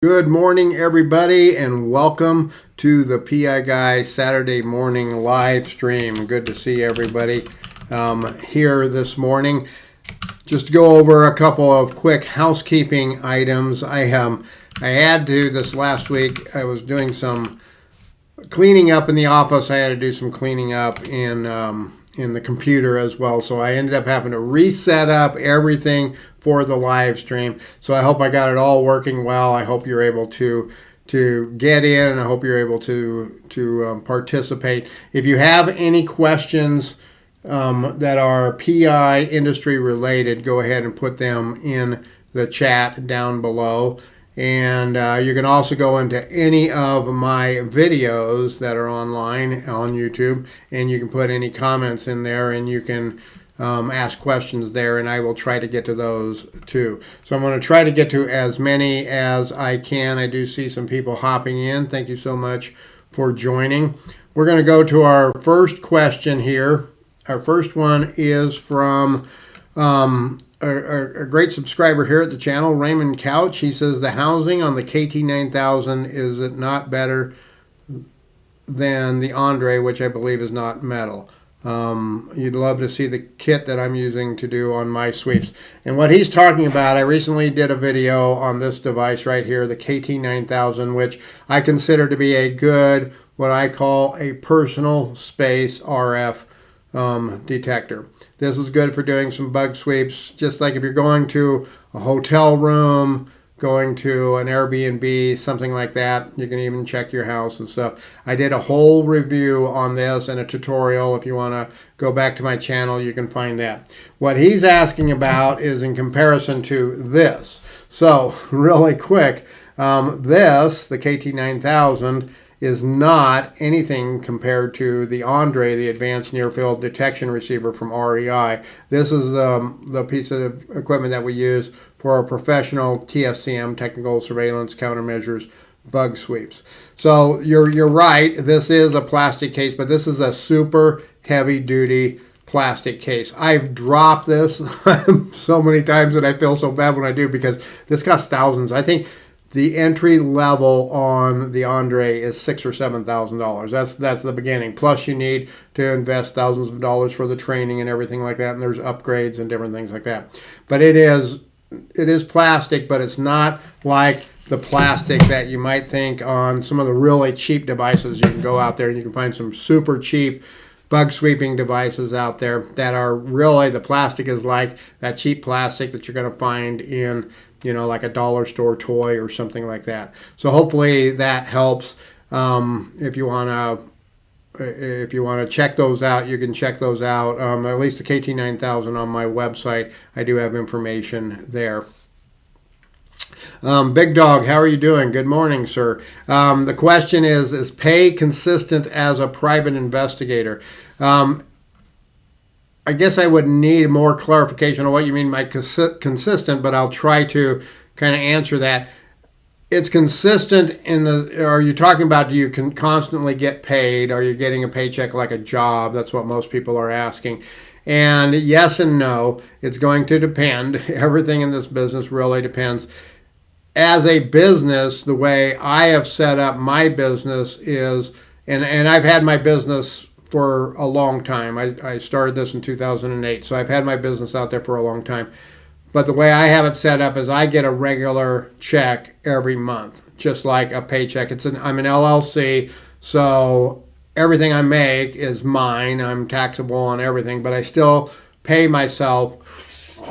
Good morning, everybody, and welcome to the PI Guy Saturday morning live stream. Good to see everybody here this morning. Just to go over a couple of quick housekeeping items. I had to this last week. I was doing some cleaning up in the office. I had to do some cleaning up in the computer as well. So I ended up having to reset up everything for the live stream. So I hope I got it all working well. I hope you're able to get in. I hope you're able to participate. If you have any questions that are PI industry related, go ahead and put them in the chat down below. And you can also go into any of my videos that are online on YouTube, and you can put any comments in there, and you can ask questions there, and I will try to get to those too. So I'm going to try to get to as many as I can. I do see some people hopping in. Thank you so much for joining. We're going to go to our first question here. Our first one is from a great subscriber here at the channel, Raymond Couch. He says, the housing on the KT9000, is it not better than the Andre, which I believe is not metal? You'd love to see the kit that I'm using to do on my sweeps. And what he's talking about, I recently did a video on this device right here, the KT9000, which I consider to be a good, what I call a personal space RF detector. This is good for doing some bug sweeps, just like if you're going to a hotel room, going to an Airbnb, something like that. You can even check your house and stuff. I did a whole review on this and a tutorial. If you want to go back to my channel, you can find that. What he's asking about is in comparison to this. So really quick, the KT9000, is not anything compared to the Andre, the Advanced Near Field Detection Receiver from REI. This is the piece of equipment that we use for our professional TSCM, technical surveillance countermeasures, bug sweeps. So you're right, this is a plastic case, but this is a super heavy duty plastic case. I've dropped this so many times that I feel so bad when I do, because this costs thousands. I think the entry level on the Andre is $6,000 or $7,000. That's the beginning. Plus you need to invest thousands of dollars for the training and everything like that, and there's upgrades and different things like that. But it is plastic, but it's not like the plastic that you might think on some of the really cheap devices. You can go out there and you can find some super cheap bug sweeping devices out there that are really, the plastic is like that cheap plastic that you're going to find in, like a dollar store toy or something like that. So hopefully that helps. If you want to check those out, you can check those out. At least the KT9000 on my website, I do have information there. Big Dog, how are you doing? Good morning, sir. The question is pay consistent as a private investigator? I guess I would need more clarification on what you mean by consistent, but I'll try to kind of answer that. It's consistent are you talking about, do you can constantly get paid? Are you getting a paycheck like a job? That's what most people are asking. And yes and no, it's going to depend. Everything in this business really depends. As a business, the way I have set up my business is, and I've had my business for a long time. I started this in 2008, so I've had my business out there for a long time. But the way I have it set up is I get a regular check every month, just like a paycheck. I'm an LLC, so everything I make is mine. I'm taxable on everything, but I still pay myself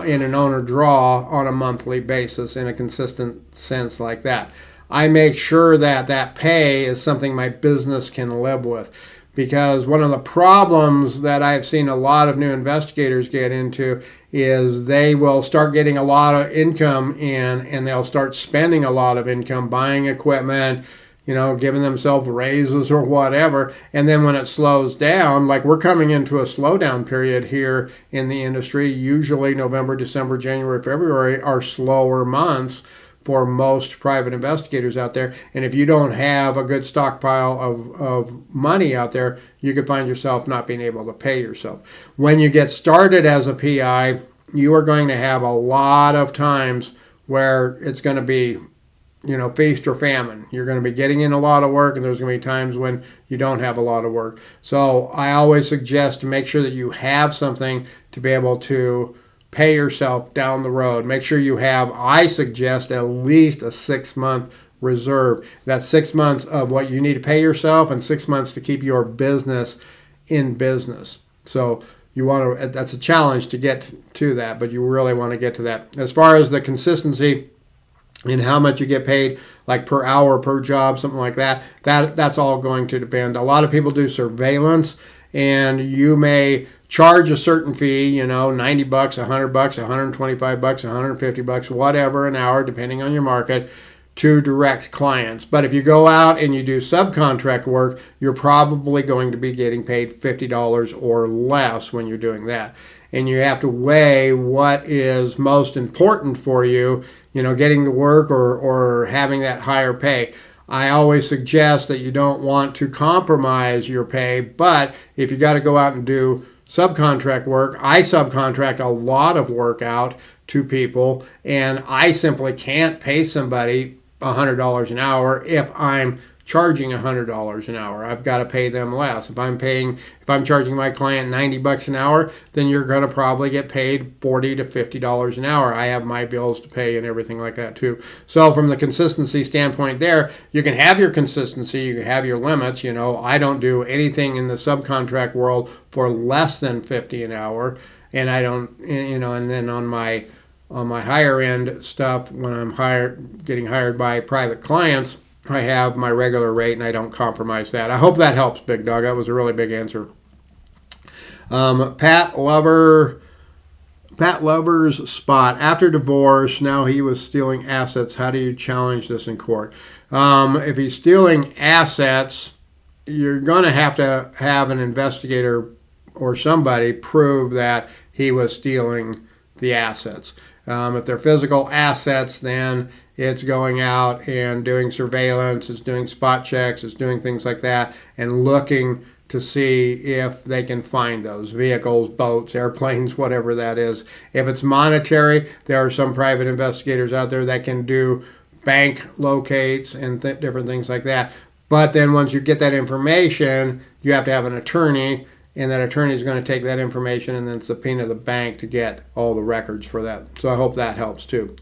in an owner draw on a monthly basis in a consistent sense like that. I make sure that that pay is something my business can live with. Because one of the problems that I've seen a lot of new investigators get into is they will start getting a lot of income in, and they'll start spending a lot of income buying equipment, giving themselves raises or whatever. And then when it slows down, like we're coming into a slowdown period here in the industry, usually November, December, January, February are slower months for most private investigators out there. And if you don't have a good stockpile of money out there, you could find yourself not being able to pay yourself. When you get started as a PI, you are going to have a lot of times where it's going to be feast or famine. You're going to be getting in a lot of work, and there's going to be times when you don't have a lot of work. So I always suggest to make sure that you have something to be able to pay yourself down the road. Make sure you have, I suggest, at least a 6-month reserve. That's 6 months of what you need to pay yourself and 6 months to keep your business in business. So you want to, that's a challenge to get to that, but you really want to get to that. As far as the consistency in how much you get paid, like per hour, per job, something like that, that's all going to depend. A lot of people do surveillance, and you may charge a certain fee, $90, $100, $125, $150, whatever an hour, depending on your market, to direct clients. But if you go out and you do subcontract work, you're probably going to be getting paid $50 or less when you're doing that. And you have to weigh what is most important for you, getting the work or having that higher pay. I always suggest that you don't want to compromise your pay, but if you got to go out and do subcontract work, I subcontract a lot of work out to people, and I simply can't pay somebody $100 an hour if I'm charging $100 an hour. I've got to pay them less. If I'm charging my client $90 an hour, then you're going to probably get paid $40 to $50 an hour. I have my bills to pay and everything like that too. So from the consistency standpoint there, you can have your consistency, you can have your limits. I don't do anything in the subcontract world for less than $50 an hour, and I don't, and then on my higher end stuff, when I'm getting hired by private clients, I have my regular rate, and I don't compromise that. I hope that helps, Big Dog. That was a really big answer. Pat Lover's spot. After divorce, now he was stealing assets. How do you challenge this in court? If he's stealing assets, you're going to have an investigator or somebody prove that he was stealing the assets. If they're physical assets, then it's going out and doing surveillance, it's doing spot checks, it's doing things like that, and looking to see if they can find those vehicles, boats, airplanes, whatever that is. If it's monetary, there are some private investigators out there that can do bank locates and different things like that. But then once you get that information, you have to have an attorney, and that attorney is going to take that information and then subpoena the bank to get all the records for that. So I hope that helps too.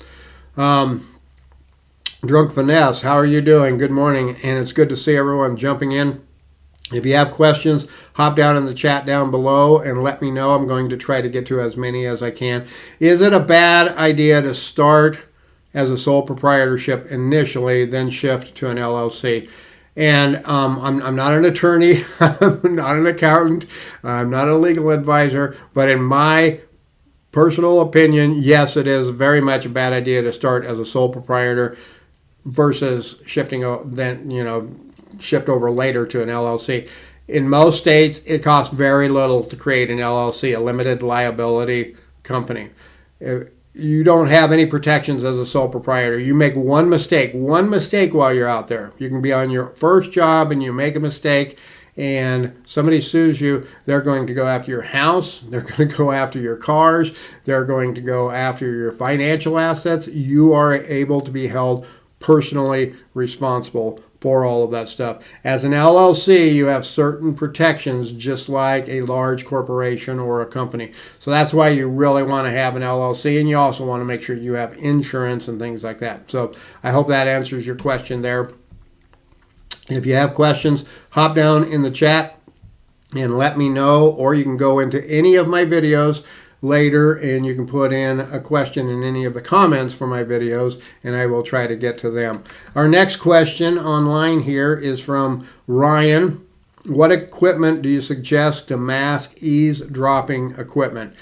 Drunk Finesse, how are you doing? Good morning, and it's good to see everyone jumping in. If you have questions, hop down in the chat down below and let me know. I'm going to try to get to as many as I can. Is it a bad idea to start as a sole proprietorship initially, then shift to an LLC? And I'm not an attorney, I'm not an accountant, I'm not a legal advisor, but in my personal opinion, yes, it is very much a bad idea to start as a sole proprietor versus shift over later to an LLC. In most states, it costs very little to create an LLC, a limited liability company. You don't have any protections as a sole proprietor. You make one mistake while you're out there. You can be on your first job and you make a mistake and somebody sues you, they're going to go after your house, they're going to go after your cars, they're going to go after your financial assets. You are able to be held personally responsible for all of that stuff. As an LLC, you have certain protections just like a large corporation or a company. So that's why you really want to have an LLC, and you also want to make sure you have insurance and things like that. So I hope that answers your question there. If you have questions, hop down in the chat and let me know, or you can go into any of my videos later and you can put in a question in any of the comments for my videos and I will try to get to them. Our next question online here is from Ryan. What equipment do you suggest to mask eavesdropping equipment?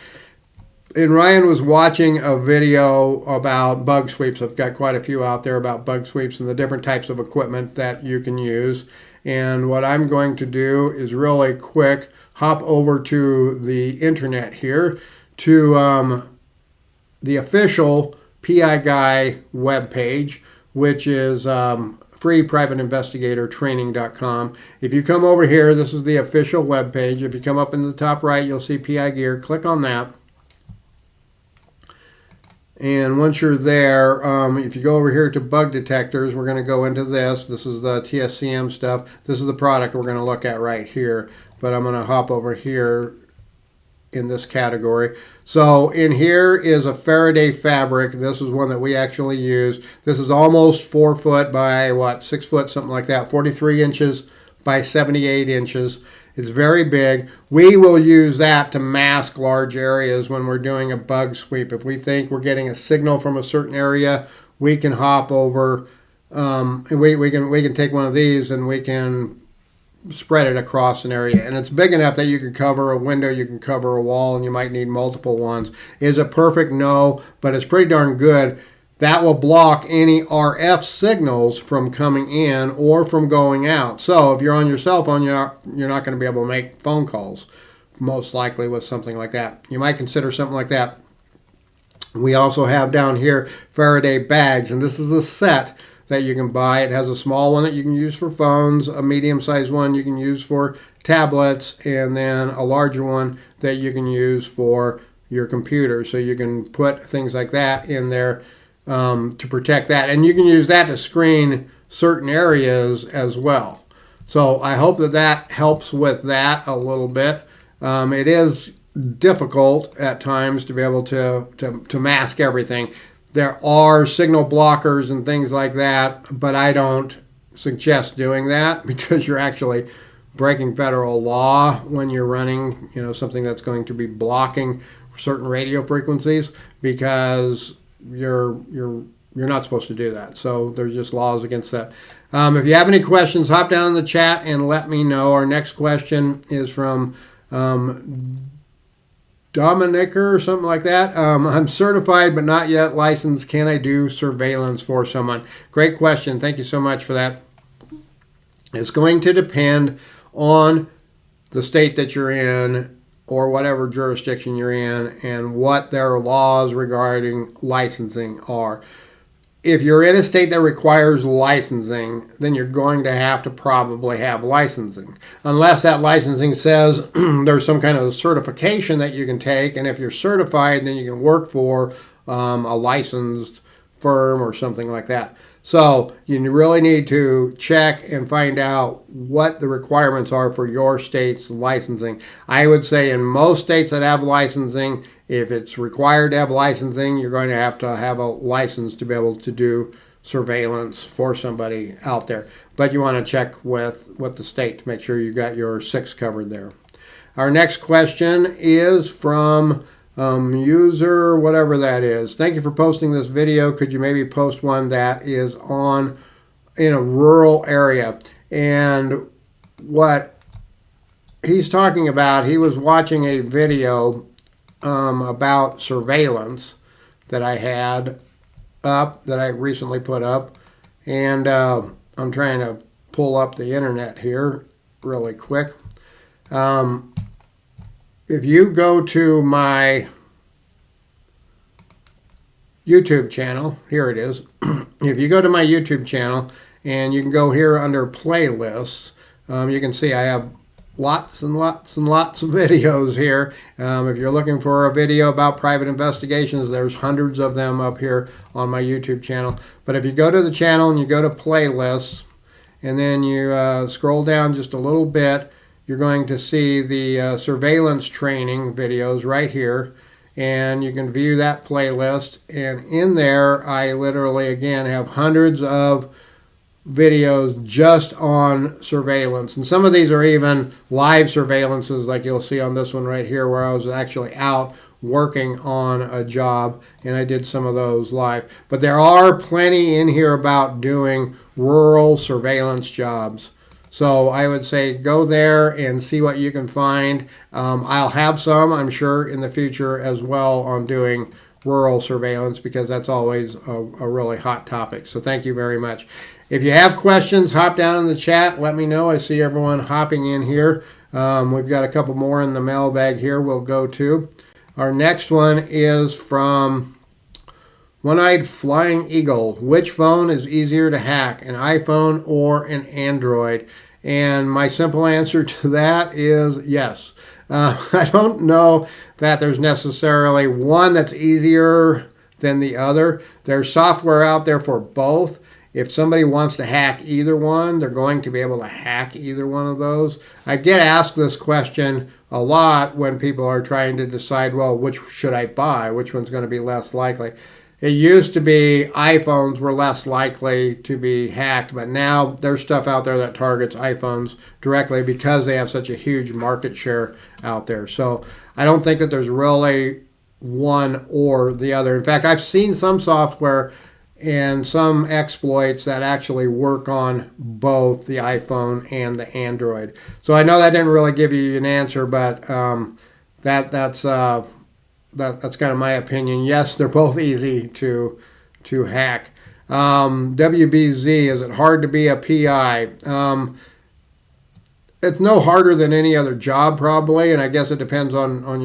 And Ryan was watching a video about bug sweeps. I've got quite a few out there about bug sweeps and the different types of equipment that you can use. And what I'm going to do is really quick hop over to the internet here to the official PI Guy webpage, which is free privateinvestigatortraining.com. If you come over here, this is the official webpage. If you come up in the top right, you'll see PI Gear. Click on that. And once you're there, if you go over here to bug detectors, we're going to go into this. This is the TSCM stuff. This is the product we're going to look at right here. But I'm going to hop over here in this category. So in here is a Faraday fabric. This is one that we actually use. This is almost 4 foot by 6 foot, something like that, 43 inches by 78 inches. It's very big. We will use that to mask large areas when we're doing a bug sweep. If we think we're getting a signal from a certain area, we can hop over. We can take one of these and we can spread it across an area. And it's big enough that you can cover a window, you can cover a wall, and you might need multiple ones. Is it perfect? No, but it's pretty darn good. That will block any RF signals from coming in or from going out. So if you're on your cell phone, you're not going to be able to make phone calls, most likely with something like that. You might consider something like that. We also have down here Faraday bags, and this is a set that you can buy. It has a small one that you can use for phones, a medium-sized one you can use for tablets, and then a larger one that you can use for your computer. So you can put things like that in there to protect that. And you can use that to screen certain areas as well. So I hope that helps with that a little bit. It is difficult at times to be able to mask everything. There are signal blockers and things like that, but I don't suggest doing that because you're actually breaking federal law when you're running, something that's going to be blocking certain radio frequencies, because you're not supposed to do that. So there's just laws against that. If you have any questions, hop down in the chat and let me know. Our next question is from Dominica or something like that. I'm certified but not yet licensed. Can I do surveillance for someone? Great question. Thank you so much for that. It's going to depend on the state that you're in or whatever jurisdiction you're in and what their laws regarding licensing are. If you're in a state that requires licensing, then you're going to have to probably have licensing. Unless that licensing says there's some kind of certification that you can take, and if you're certified, then you can work for a licensed firm or something like that. So you really need to check and find out what the requirements are for your state's licensing. I would say in most states that have licensing, if it's required to have licensing, you're going to have a license to be able to do surveillance for somebody out there. But you want to check with the state to make sure you got your 6 covered there. Our next question is from user, whatever that is. Thank you for posting this video. Could you maybe post one that is in a rural area? And what he's talking about, he was watching a video about surveillance that I had up, that I recently put up, and I'm trying to pull up the internet here really quick. If you go to my YouTube channel, here it is. If you go to my YouTube channel and you can go here under playlists, you can see I have lots and lots and lots of videos here. If you're looking for a video about private investigations, there's hundreds of them up here on my YouTube channel. But if you go to the channel and you go to playlists and then you scroll down just a little bit, you're going to see the surveillance training videos right here, and you can view that playlist. And in there, I literally, again, have hundreds of videos just on surveillance. And some of these are even live surveillances, like you'll see on this one right here, where I was actually out working on a job, and I did some of those live. But there are plenty in here about doing rural surveillance jobs. So I would say go there and see what you can find. I'll have some, I'm sure, in the future as well on doing rural surveillance, because that's always a really hot topic. So thank you very much. If you have questions, hop down in the chat. Let me know. I see everyone hopping in here. We've got a couple more in the mailbag here we'll go to. Our next one is from One-Eyed Flying Eagle. Which phone is easier to hack, an iPhone or an Android? And my simple answer to that is yes. I don't know that there's necessarily one that's easier than the other. There's software out there for both. If somebody wants to hack either one, they're going to be able to hack either one of those. I get asked this question a lot when people are trying to decide, well, which should I buy? Which one's going to be less likely? It used to be iPhones were less likely to be hacked, but now there's stuff out there that targets iPhones directly because they have such a huge market share out there. So I don't think that there's really one or the other. In fact, I've seen some software and some exploits that actually work on both the iPhone and the Android. So I know that didn't really give you an answer, but that's kind of my opinion. Yes, they're both easy to hack. WBZ, is it hard to be a PI? It's no harder than any other job probably, and I guess it depends on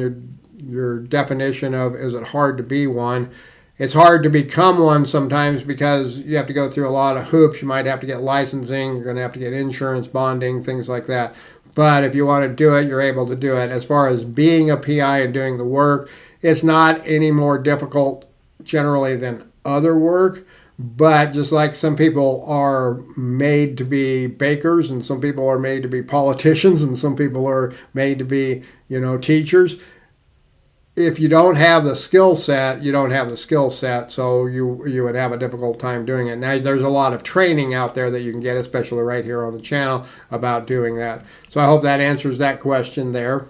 your definition of is it hard to be one. It's hard to become one sometimes because you have to go through a lot of hoops. You might have to get licensing. You're going to have to get insurance, bonding, things like that. But if you want to do it, you're able to do it. As far as being a PI and doing the work, it's not any more difficult generally than other work. But just like some people are made to be bakers and some people are made to be politicians and some people are made to be, teachers, if you don't have the skill set, you don't have the skill set, so you would have a difficult time doing it. Now, there's a lot of training out there that you can get, especially right here on the channel, about doing that. So I hope that answers that question there.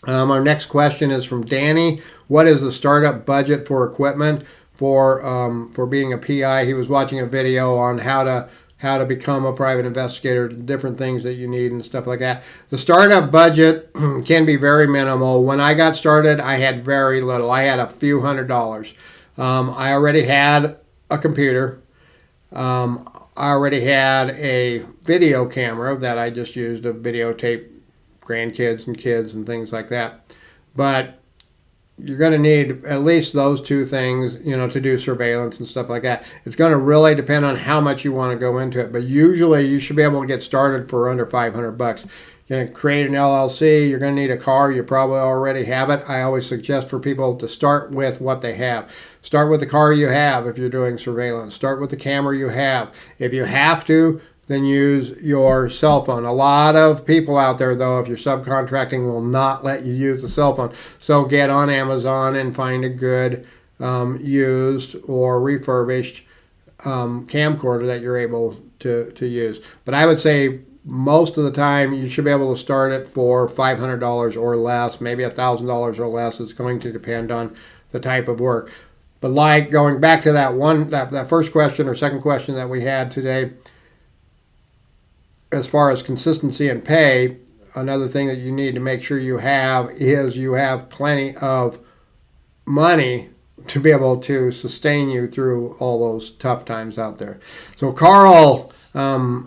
Our next question is from Danny. What is the startup budget for equipment for being a PI? He was watching a video on how to become a private investigator, different things that you need and stuff like that. The startup budget can be very minimal. When I got started, I had very little. I had a few $100s. I already had a computer. I already had a video camera that I just used to videotape grandkids and kids and things like that. But you're going to need at least those two things, to do surveillance and stuff like that. It's going to really depend on how much you want to go into it. But usually you should be able to get started for under $500. You're going to create an LLC. You're going to need a car. You probably already have it. I always suggest for people to start with what they have. Start with the car you have if you're doing surveillance. Start with the camera you have. If you have to, then use your cell phone. A lot of people out there, though, if you're subcontracting, will not let you use the cell phone. So get on Amazon and find a good used or refurbished camcorder that you're able to use. But I would say most of the time you should be able to start it for $500 or less, maybe $1,000 or less. It's going to depend on the type of work. But like going back to that first question or second question that we had today, as far as consistency and pay, another thing that you need to make sure you have is you have plenty of money to be able to sustain you through all those tough times out there. So Carl,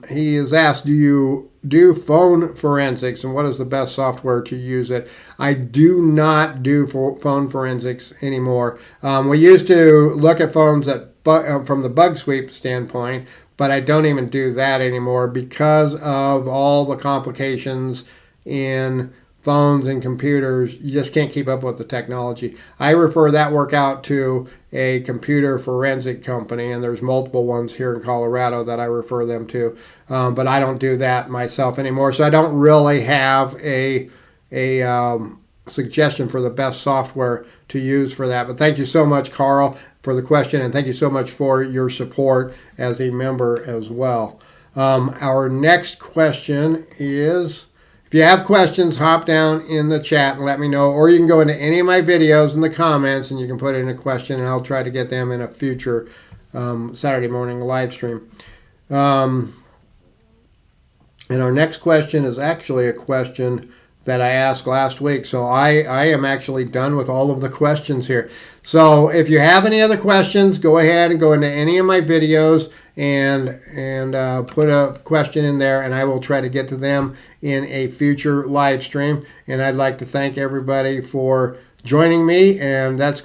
he has asked, do you do phone forensics and what is the best software to use it? I do not do phone forensics anymore. We used to look at phones from the bug sweep standpoint, but I don't even do that anymore because of all the complications in phones and computers. You just can't keep up with the technology. I refer that work out to a computer forensic company, and there's multiple ones here in Colorado that I refer them to, but I don't do that myself anymore. So I don't really have a suggestion for the best software to use for that. But thank you so much, Carl, for the question, and thank you so much for your support as a member as well. Our next question is, if you have questions, hop down in the chat and let me know, or you can go into any of my videos in the comments and you can put in a question and I'll try to get them in a future Saturday morning live stream. And our next question is actually a question that I asked last week. So I am actually done with all of the questions here. So if you have any other questions, go ahead and go into any of my videos and put a question in there, and I will try to get to them in a future live stream. And I'd like to thank everybody for joining me, and that's